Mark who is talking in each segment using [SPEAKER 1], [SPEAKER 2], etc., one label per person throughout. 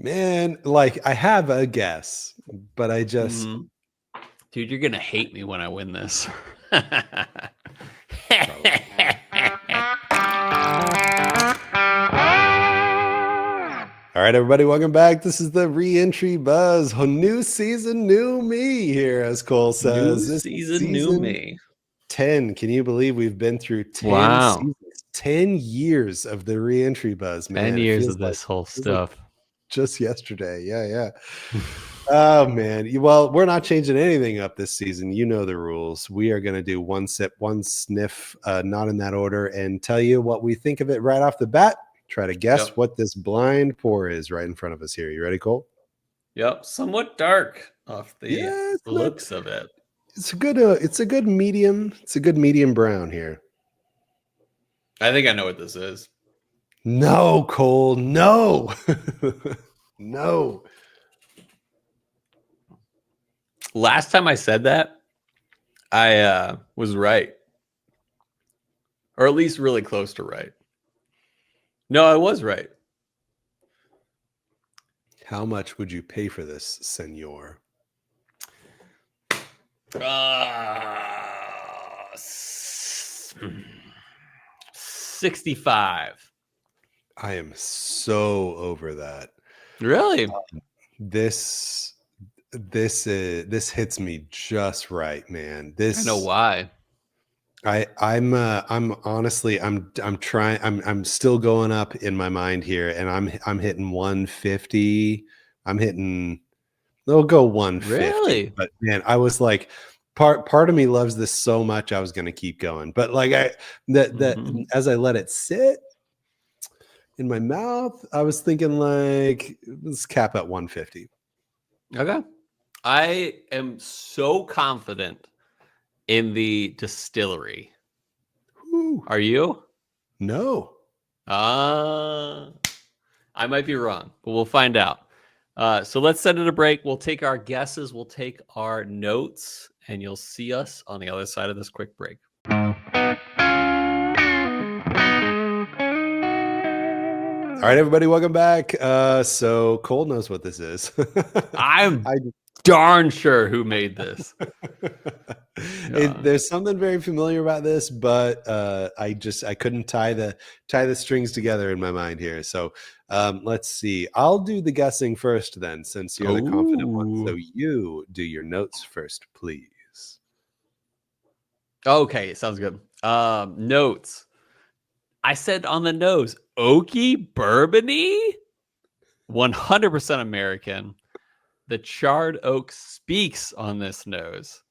[SPEAKER 1] Man, like I have a guess, but I just
[SPEAKER 2] Mhm. Dude, you're gonna hate me when I win this.
[SPEAKER 1] probably. All right, everybody, welcome back. This is the re-entry buzz. New season, new me here, as Cole
[SPEAKER 2] New
[SPEAKER 1] says. This is
[SPEAKER 2] season, new
[SPEAKER 1] season
[SPEAKER 2] me.
[SPEAKER 1] 10. Can you believe we've been through 10
[SPEAKER 2] Wow.
[SPEAKER 1] seasons, 10 years of the re-entry buzz,
[SPEAKER 2] 10
[SPEAKER 1] man. It
[SPEAKER 2] years
[SPEAKER 1] feels
[SPEAKER 2] of
[SPEAKER 1] like
[SPEAKER 2] this whole
[SPEAKER 1] feels like
[SPEAKER 2] stuff.
[SPEAKER 1] just yesterday. Yeah. Oh man. Well, we're not changing anything up this season. You know the rules. We are going to do one sip, one sniff, not in that order, and tell you what we think of it right off the bat. Try to guess
[SPEAKER 2] Yep.
[SPEAKER 1] what this blind pour is right in front of us here. You ready, Cole?
[SPEAKER 2] Yep. Somewhat dark off the
[SPEAKER 1] Yeah, it's not.
[SPEAKER 2] looks of it.
[SPEAKER 1] It's a good. It's a good medium. It's a good medium brown here.
[SPEAKER 2] I think I know what this is.
[SPEAKER 1] No, Cole. No. No.
[SPEAKER 2] Last time I said that, I was right. Or at least really close to right. No, I was right.
[SPEAKER 1] How much would you pay for this, senor?
[SPEAKER 2] 65.
[SPEAKER 1] I am so over that.
[SPEAKER 2] Really?
[SPEAKER 1] This hits me just right, man.
[SPEAKER 2] I know
[SPEAKER 1] This
[SPEAKER 2] why.
[SPEAKER 1] I'm honestly I'm trying I'm still going up in my mind here, and I'm hitting 150. I'm hitting they'll go 150.
[SPEAKER 2] Really?
[SPEAKER 1] But man, I was like part of me loves this so much I was gonna keep going. But like that
[SPEAKER 2] Mhm.
[SPEAKER 1] as I let it sit in my mouth, I was thinking like let's cap at 150.
[SPEAKER 2] Okay. I am so confident in the distillery.
[SPEAKER 1] Whew.
[SPEAKER 2] Are you?
[SPEAKER 1] No.
[SPEAKER 2] Uh, I might be wrong, but we'll find out. So let's send it a break. We'll take our guesses, we'll take our notes, and you'll see us on the other side of this quick break.
[SPEAKER 1] All right, everybody, welcome back. So Cole knows what this is.
[SPEAKER 2] I'm
[SPEAKER 1] I
[SPEAKER 2] darn sure who made this.
[SPEAKER 1] there's something very familiar about this, but I couldn't tie the strings together in my mind here. So let's see. I'll do the guessing first, then, since you're the confident one. So
[SPEAKER 2] Oh,
[SPEAKER 1] you do your notes first, please.
[SPEAKER 2] okay. Sounds good. Notes. I said on the nose, oaky, bourbony, 100% American. The charred oak speaks on this nose.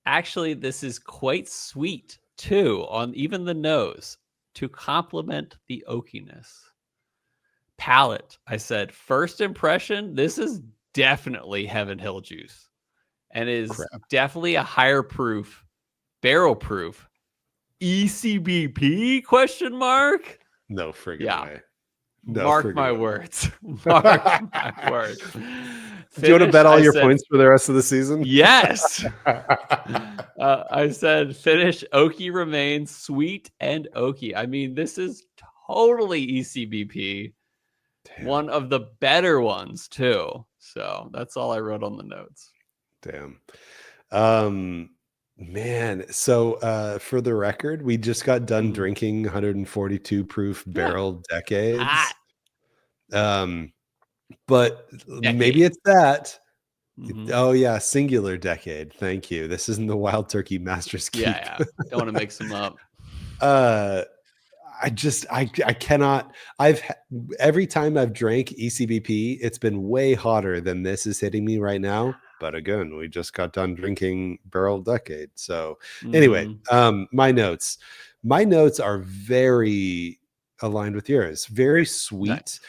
[SPEAKER 2] Actually, this is quite sweet too, on even the nose, to complement the oakiness. Palate, I said, first impression, this is definitely Heaven Hill juice and is
[SPEAKER 1] Crap.
[SPEAKER 2] definitely a higher proof, barrel proof. ECBP question mark?
[SPEAKER 1] No friggin'
[SPEAKER 2] Yeah.
[SPEAKER 1] way. No
[SPEAKER 2] Mark
[SPEAKER 1] friggin'
[SPEAKER 2] my
[SPEAKER 1] way.
[SPEAKER 2] words. Mark my words.
[SPEAKER 1] Do you want to
[SPEAKER 2] Finish,
[SPEAKER 1] bet all
[SPEAKER 2] I
[SPEAKER 1] your
[SPEAKER 2] said,
[SPEAKER 1] points for the rest of the season?
[SPEAKER 2] yes. I said, finish, oaky remains, sweet and oaky. I mean, this is totally ECBP.
[SPEAKER 1] Damn.
[SPEAKER 2] One of the better ones, too. So that's all I wrote on the notes.
[SPEAKER 1] Damn. Man, so for the record, we just got done drinking 142 proof
[SPEAKER 2] Yeah.
[SPEAKER 1] barrel
[SPEAKER 2] Hot
[SPEAKER 1] decades. But maybe
[SPEAKER 2] decade.
[SPEAKER 1] it's that.
[SPEAKER 2] Mm-hmm.
[SPEAKER 1] Oh yeah, singular decade. Thank you. This isn't the Wild Turkey Masters
[SPEAKER 2] Yeah,
[SPEAKER 1] Keep.
[SPEAKER 2] yeah. Don't want to mix them up.
[SPEAKER 1] uh I cannot every time I've drank ECBP, it's been way hotter than this is hitting me right now. But again, we just got done drinking barrel decade. So anyway,
[SPEAKER 2] Mm-hmm.
[SPEAKER 1] my notes are very aligned with yours. Very sweet.
[SPEAKER 2] Nice.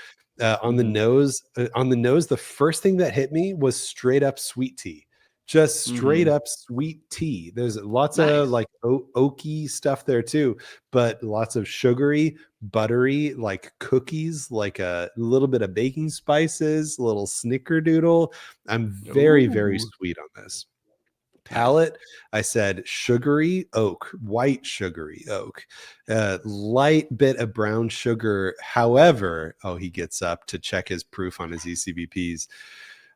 [SPEAKER 1] On the
[SPEAKER 2] Mm-hmm.
[SPEAKER 1] nose, the first thing that hit me was straight up sweet tea. Just straight
[SPEAKER 2] Mm-hmm.
[SPEAKER 1] up sweet tea. There's lots of
[SPEAKER 2] Nice.
[SPEAKER 1] like oaky stuff there too, but lots of sugary, buttery, like cookies, like a little bit of baking spices, a little snickerdoodle. I'm very, very
[SPEAKER 2] Ooh.
[SPEAKER 1] sweet on this.
[SPEAKER 2] Nice.
[SPEAKER 1] Palate, I said sugary oak, white sugary oak, light bit of brown sugar. However, he gets up to check his proof on his ECBPs.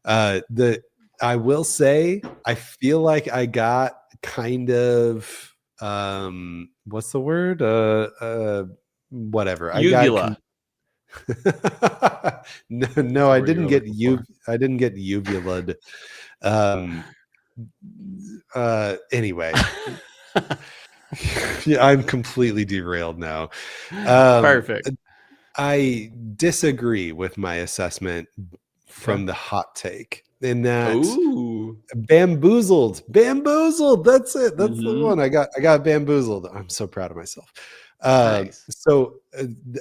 [SPEAKER 1] The I will say, I feel like I got kind of what's the word? Whatever. I got
[SPEAKER 2] Uvula.
[SPEAKER 1] no,
[SPEAKER 2] That's the
[SPEAKER 1] I
[SPEAKER 2] word you
[SPEAKER 1] didn't
[SPEAKER 2] were
[SPEAKER 1] get
[SPEAKER 2] looking for.
[SPEAKER 1] I didn't get uvulad. Um anyway, yeah, I'm completely derailed now. Um
[SPEAKER 2] Perfect.
[SPEAKER 1] I disagree with my assessment
[SPEAKER 2] Okay.
[SPEAKER 1] from the hot take in that
[SPEAKER 2] Ooh.
[SPEAKER 1] bamboozled, that's it, that's the
[SPEAKER 2] Mm-hmm.
[SPEAKER 1] one. I got bamboozled. I'm so proud of myself.
[SPEAKER 2] Nice.
[SPEAKER 1] So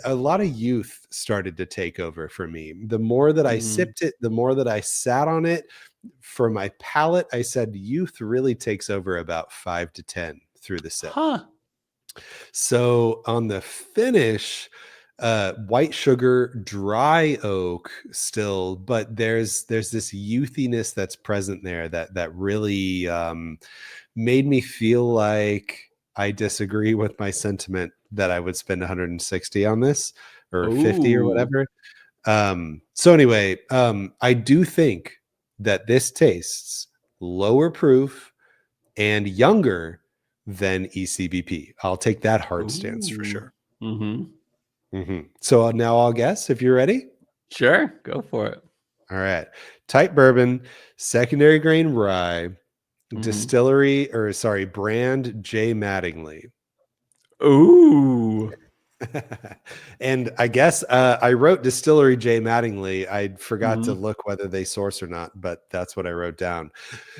[SPEAKER 1] a lot of youth started to take over for me. The more that I
[SPEAKER 2] Mm-hmm.
[SPEAKER 1] sipped it, the more that I sat on it. For my palate, I said youth really takes over about 5 to 10 through the sip.
[SPEAKER 2] Huh.
[SPEAKER 1] So on the finish, white sugar, dry oak still, but there's this youthiness that's present there that really made me feel like I disagree with my sentiment that I would spend 160 on this, or 50 or
[SPEAKER 2] Ooh.
[SPEAKER 1] whatever. So anyway, I do think that this tastes lower proof and younger than ECBP. I'll take that hard stance for
[SPEAKER 2] Ooh.
[SPEAKER 1] sure.
[SPEAKER 2] Mm-hmm.
[SPEAKER 1] So now I'll guess if you're ready.
[SPEAKER 2] Sure. Go for it.
[SPEAKER 1] All right. Tight bourbon, secondary grain rye,
[SPEAKER 2] Mm-hmm.
[SPEAKER 1] distillery, or sorry, brand J. Mattingly.
[SPEAKER 2] Ooh.
[SPEAKER 1] And I guess I wrote distillery J. Mattingly. I forgot to
[SPEAKER 2] Mm-hmm.
[SPEAKER 1] look whether they source or not, but that's what I wrote down.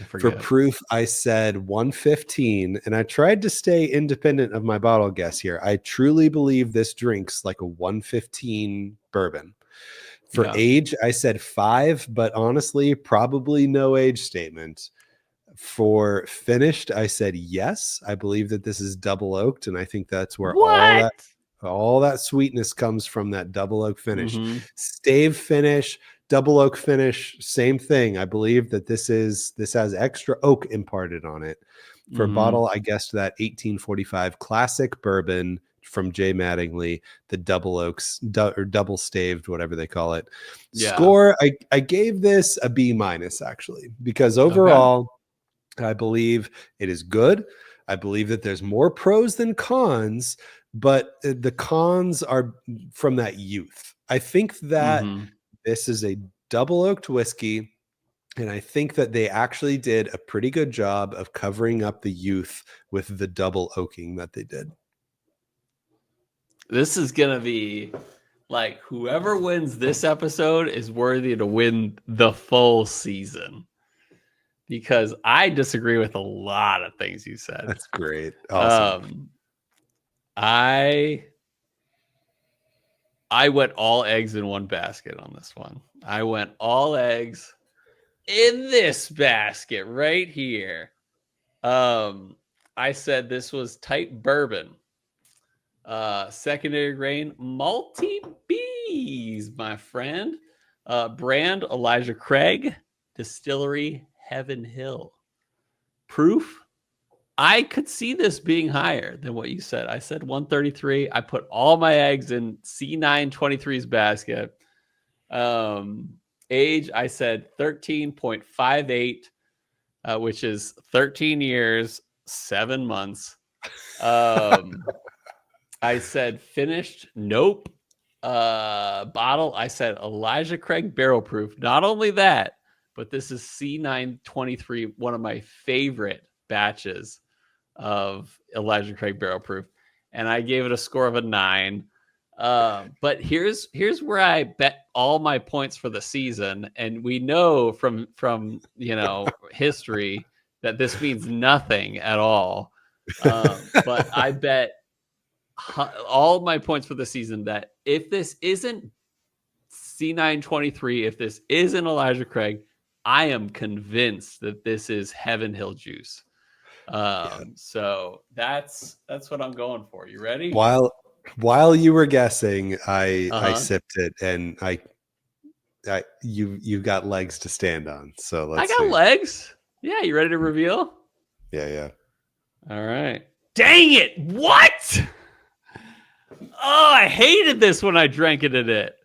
[SPEAKER 2] I
[SPEAKER 1] For
[SPEAKER 2] forget.
[SPEAKER 1] proof, I said 115, and I tried to stay independent of my bottle guess here. I truly believe this drinks like a 115 bourbon. For
[SPEAKER 2] Yeah.
[SPEAKER 1] age, I said 5, but honestly, probably no age statement. For finished, I said yes. I believe that this is double oaked, and I think that's where
[SPEAKER 2] What?
[SPEAKER 1] all that sweetness comes from, that double oak finish.
[SPEAKER 2] Mm-hmm.
[SPEAKER 1] Stave finish, double oak finish, same thing. I believe that this has extra oak imparted on it. For
[SPEAKER 2] Mm-hmm.
[SPEAKER 1] bottle, I guessed that 1845 classic bourbon from J. Mattingly, the double oaks, or double staved, whatever they call it.
[SPEAKER 2] Yeah.
[SPEAKER 1] Score, I gave this a B minus actually, because
[SPEAKER 2] Okay.
[SPEAKER 1] overall I believe it is good. I believe that there's more pros than cons, but the cons are from that youth. I think that
[SPEAKER 2] Mm-hmm.
[SPEAKER 1] this is a double oaked whiskey, and I think that they actually did a pretty good job of covering up the youth with the double oaking that they did.
[SPEAKER 2] This is gonna be like whoever wins this episode is worthy to win the full season because I disagree with a lot of things you said.
[SPEAKER 1] That's great. Awesome.
[SPEAKER 2] Um, I I went all eggs in one basket on this one. I went all eggs in this basket right here. Um, I said this was tight bourbon. Secondary grain, multi bees, my friend. Brand Elijah Craig, distillery Heaven Hill. Proof, I could see this being higher than what you said. I said 133. I put all my eggs in C923's basket. Um, Age, I said 13.58, which is 13 years, 7 months. I said finished. Nope. Bottle. I said Elijah Craig barrel proof. Not only that, but this is C923, one of my favorite batches of Elijah Craig barrel proof, and I gave it a score of a 9. But here's where I bet all my points for the season, and we know from history that this means nothing at all. But I bet all my points for the season that if this isn't C923, if this isn't Elijah Craig, I am convinced that this is Heaven Hill juice.
[SPEAKER 1] Yeah.
[SPEAKER 2] So that's what I'm going for. You ready?
[SPEAKER 1] While you were guessing, I
[SPEAKER 2] Uh-huh.
[SPEAKER 1] sipped it, and you got legs to stand on. So
[SPEAKER 2] I
[SPEAKER 1] let's
[SPEAKER 2] got
[SPEAKER 1] see.
[SPEAKER 2] legs. Yeah, you ready to reveal?
[SPEAKER 1] Yeah.
[SPEAKER 2] All right. Dang it! What? Oh, I hated this when I drank it in it.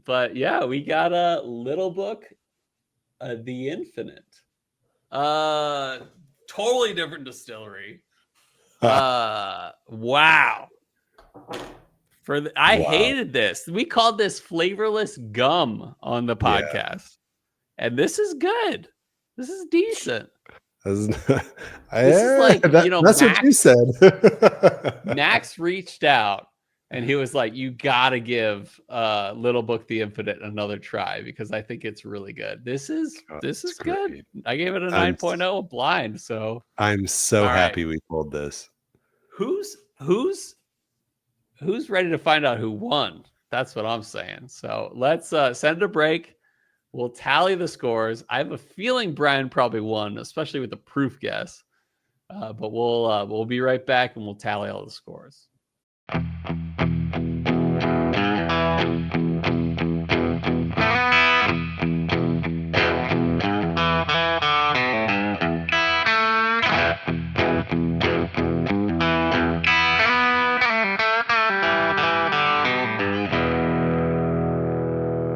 [SPEAKER 2] But yeah, we got a Little Book, The Infinite. Totally different distillery. Wow. I
[SPEAKER 1] Wow.
[SPEAKER 2] hated this. We called this flavorless gum on the
[SPEAKER 1] Yeah.
[SPEAKER 2] podcast. And this is good. This is decent. This is like,
[SPEAKER 1] That's what you said.
[SPEAKER 2] Max reached out and he was like, you gotta give Little Book the Infinite another try because I think it's really good. This is
[SPEAKER 1] That's
[SPEAKER 2] good.
[SPEAKER 1] great.
[SPEAKER 2] I gave it a
[SPEAKER 1] I'm
[SPEAKER 2] 9.0 blind. So
[SPEAKER 1] I'm so
[SPEAKER 2] all right.
[SPEAKER 1] happy we pulled this.
[SPEAKER 2] Who's ready to find out who won? That's what I'm saying. So let's send a break. We'll tally the scores. I have a feeling Brian probably won, especially with the proof guess. But we'll be right back and we'll tally all the scores.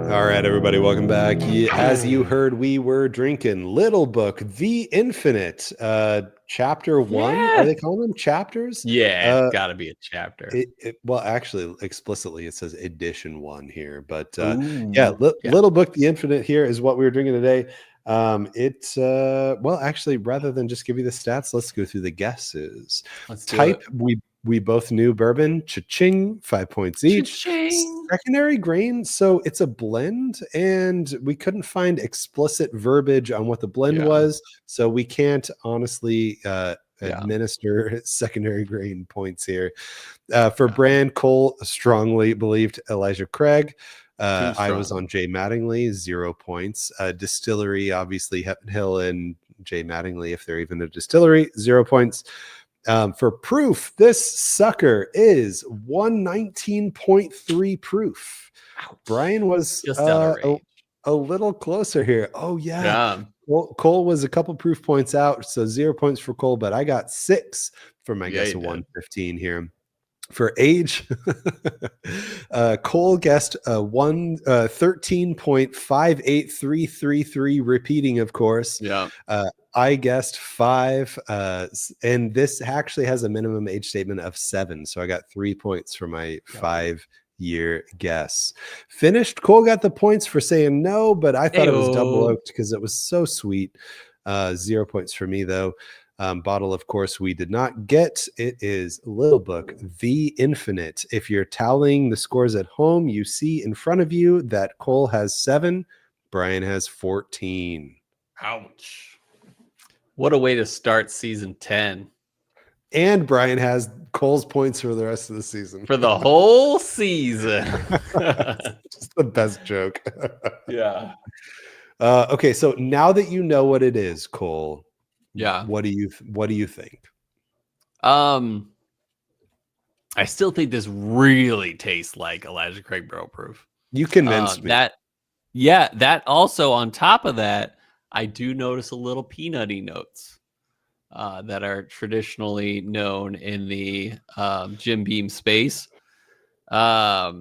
[SPEAKER 1] All right, everybody, welcome back. As you heard, we were drinking Little Book, The Infinite, chapter 1.
[SPEAKER 2] Yeah.
[SPEAKER 1] Are they calling them chapters?
[SPEAKER 2] Yeah, it's got to be a chapter.
[SPEAKER 1] Well, actually, explicitly, it says edition 1 here. But
[SPEAKER 2] Yeah.
[SPEAKER 1] Little Book, The Infinite here is what we were drinking today. Well, actually, rather than just give you the stats, let's go through the guesses.
[SPEAKER 2] Let's do
[SPEAKER 1] Type,
[SPEAKER 2] it.
[SPEAKER 1] we both knew bourbon, cha-ching, 5 points each.
[SPEAKER 2] Cha-ching.
[SPEAKER 1] Secondary grain, so it's a blend, and we couldn't find explicit verbiage on what the blend was, so we can't honestly administer secondary grain points here. For brand, Cole strongly believed Elijah Craig. I was on Jay Mattingly, 0 points. Distillery, obviously Heaven Hill and Jay Mattingly, if they're even a distillery, 0 points. For proof, this sucker is 119.3 proof.
[SPEAKER 2] Ouch.
[SPEAKER 1] Brian was
[SPEAKER 2] just
[SPEAKER 1] a little closer here. Oh, yeah. Cole was a couple proof points out, so 0 points for Cole, but I got 6 for my guess of 115 here. For age, Cole guessed 13.58333, repeating, of course.
[SPEAKER 2] Yeah.
[SPEAKER 1] I guessed 5, and this actually has a minimum age statement of 7, so I got 3 points for my 5-year guess. Finished, Cole got the points for saying no, but I thought it was double oaked because it was so sweet. 0 points for me, though. Bottle, of course, we did not get. It is Little Book, The Infinite. If you're tallying the scores at home, you see in front of you that Cole has 7, Brian has 14.
[SPEAKER 2] Ouch. What a way to start season 10.
[SPEAKER 1] And Brian has Cole's points for the rest of the season.
[SPEAKER 2] For the whole season.
[SPEAKER 1] Just the best joke.
[SPEAKER 2] Yeah.
[SPEAKER 1] Okay, so now that you know what it is, Cole, what do you think?
[SPEAKER 2] I still think this really tastes like Elijah Craig Barrel Proof.
[SPEAKER 1] You convinced me.
[SPEAKER 2] That also on top of that, I do notice a little peanutty notes that are traditionally known in the Jim Beam space. But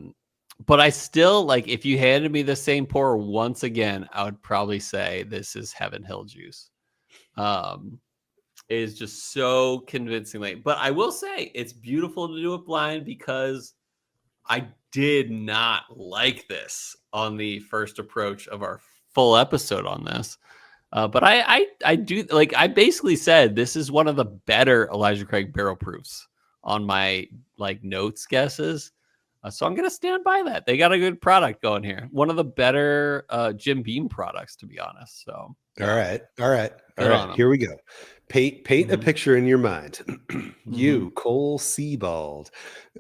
[SPEAKER 2] I still, like, if you handed me the same pour once again, I would probably say this is Heaven Hill juice. It is just so convincingly. But I will say it's beautiful to do it blind because I did not like this on the first approach of our full episode on this. But I do, like, I basically said this is one of the better Elijah Craig barrel proofs on my notes guesses. So I'm gonna stand by that. They got a good product going here. One of the better Jim Beam products, to be honest. So
[SPEAKER 1] all right. Here we go. Paint a picture in your mind. You, Cole Sebald,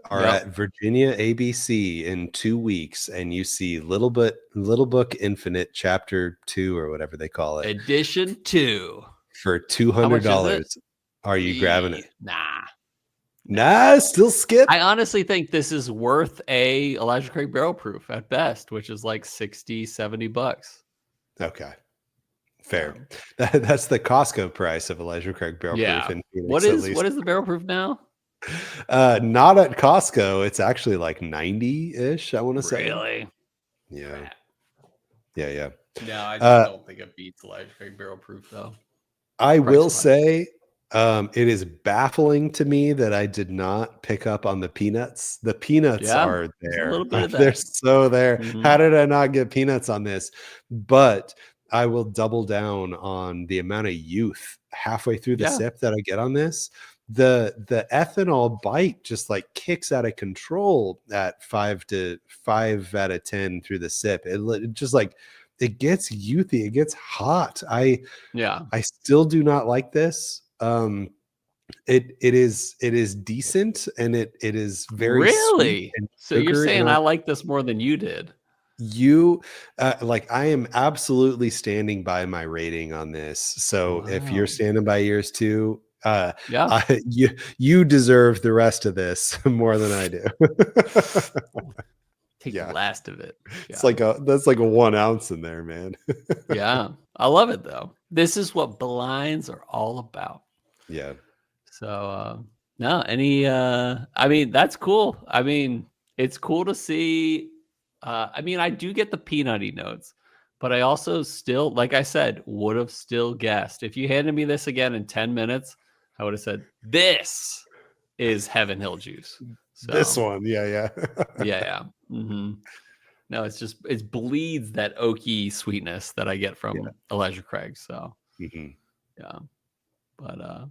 [SPEAKER 1] are at Virginia ABC in 2 weeks, and you see Little Book Infinite Chapter 2 or whatever they call it,
[SPEAKER 2] Edition 2
[SPEAKER 1] for $200. Are you grabbing it?
[SPEAKER 2] Nah,
[SPEAKER 1] still skip.
[SPEAKER 2] I honestly think this is worth a Elijah Craig barrel proof at best, which is like $60-$70.
[SPEAKER 1] Okay. Fair.
[SPEAKER 2] Um,
[SPEAKER 1] That's the Costco price of Elijah Craig Barrel Proof
[SPEAKER 2] yeah.
[SPEAKER 1] in Phoenix, at least.
[SPEAKER 2] What is the barrel proof now?
[SPEAKER 1] Not at Costco. It's actually like 90-ish, I want to say.
[SPEAKER 2] Really?
[SPEAKER 1] Yeah.
[SPEAKER 2] Crap.
[SPEAKER 1] Yeah, yeah.
[SPEAKER 2] No, I just
[SPEAKER 1] Uh,
[SPEAKER 2] don't think it beats Elijah Craig barrel proof though.
[SPEAKER 1] I
[SPEAKER 2] Price
[SPEAKER 1] will
[SPEAKER 2] wise.
[SPEAKER 1] say, it is baffling to me that I did not pick up on the peanuts. The peanuts
[SPEAKER 2] Yeah.
[SPEAKER 1] are
[SPEAKER 2] There's a
[SPEAKER 1] there.
[SPEAKER 2] little bit of
[SPEAKER 1] They're
[SPEAKER 2] that.
[SPEAKER 1] so there. How
[SPEAKER 2] Mhm.
[SPEAKER 1] did I not get peanuts on this? But I will double down on the amount of youth halfway through the
[SPEAKER 2] Yeah.
[SPEAKER 1] sip that I get on this. The ethanol bite just like kicks out of control at 5 out of 10 through the sip. It just like it gets youthy, it gets hot.
[SPEAKER 2] Yeah.
[SPEAKER 1] I still do not like this. It is decent, and it is very sweet
[SPEAKER 2] Really?
[SPEAKER 1] and
[SPEAKER 2] So you're
[SPEAKER 1] sugary, and
[SPEAKER 2] saying I like this more than you did?
[SPEAKER 1] you like I am absolutely standing by my rating on this. So if you're
[SPEAKER 2] Wow.
[SPEAKER 1] standing by yours too,
[SPEAKER 2] Yeah.
[SPEAKER 1] you deserve the rest of this more than I do.
[SPEAKER 2] Take the
[SPEAKER 1] Yeah,
[SPEAKER 2] last of it.
[SPEAKER 1] it's
[SPEAKER 2] Yeah.
[SPEAKER 1] like that's like a 1 ounce in there, man.
[SPEAKER 2] Yeah. I love it though. This is what blinds are all about.
[SPEAKER 1] Yeah.
[SPEAKER 2] So no, any I mean that's cool. I mean, it's cool to see I mean, I do get the peanutty notes, but I also still, like I said, would have still guessed. If you handed me this again in 10 minutes, I would have said, this is Heaven Hill juice.
[SPEAKER 1] This
[SPEAKER 2] So
[SPEAKER 1] one, yeah,
[SPEAKER 2] yeah, yeah. No, it's just it bleeds that oaky sweetness that I get
[SPEAKER 1] yeah.
[SPEAKER 2] from Elijah Craig. So
[SPEAKER 1] Mhm.
[SPEAKER 2] yeah. But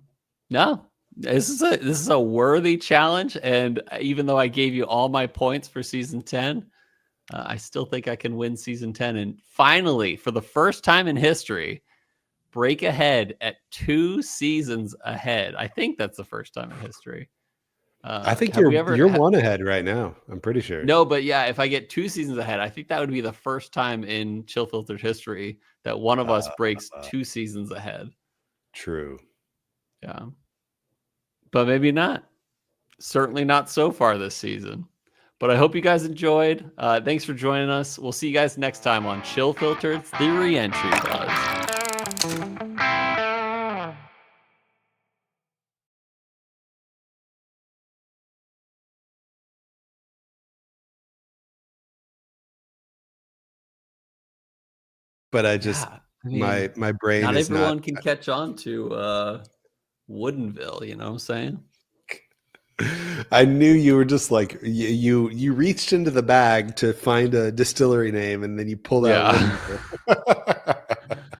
[SPEAKER 2] no, this is a worthy challenge. And even though I gave you all my points for season 10, I still think I can win season 10 and finally, for the first time in history, break ahead at 2 seasons ahead. I think that's the first time in history.
[SPEAKER 1] I think
[SPEAKER 2] Have we ever
[SPEAKER 1] you're one ahead right now. I'm pretty sure.
[SPEAKER 2] No, but yeah, if I get 2 seasons ahead, I think that would be the first time in Chill Filtered history that one of us breaks
[SPEAKER 1] Uh,
[SPEAKER 2] 2 seasons ahead.
[SPEAKER 1] True.
[SPEAKER 2] Yeah. But maybe not. Certainly not so far this season. But I hope you guys enjoyed. Thanks for joining us. We'll see you guys next time on Chill Filtered, the Reentry Buzz.
[SPEAKER 1] But I just
[SPEAKER 2] Yeah, I mean,
[SPEAKER 1] my brain
[SPEAKER 2] not
[SPEAKER 1] is not.
[SPEAKER 2] everyone can catch on to Woodenville. You know what I'm saying?
[SPEAKER 1] I knew you were just like you reached into the bag to find a distillery name, and then you pulled out
[SPEAKER 2] Yeah.
[SPEAKER 1] Woodenville.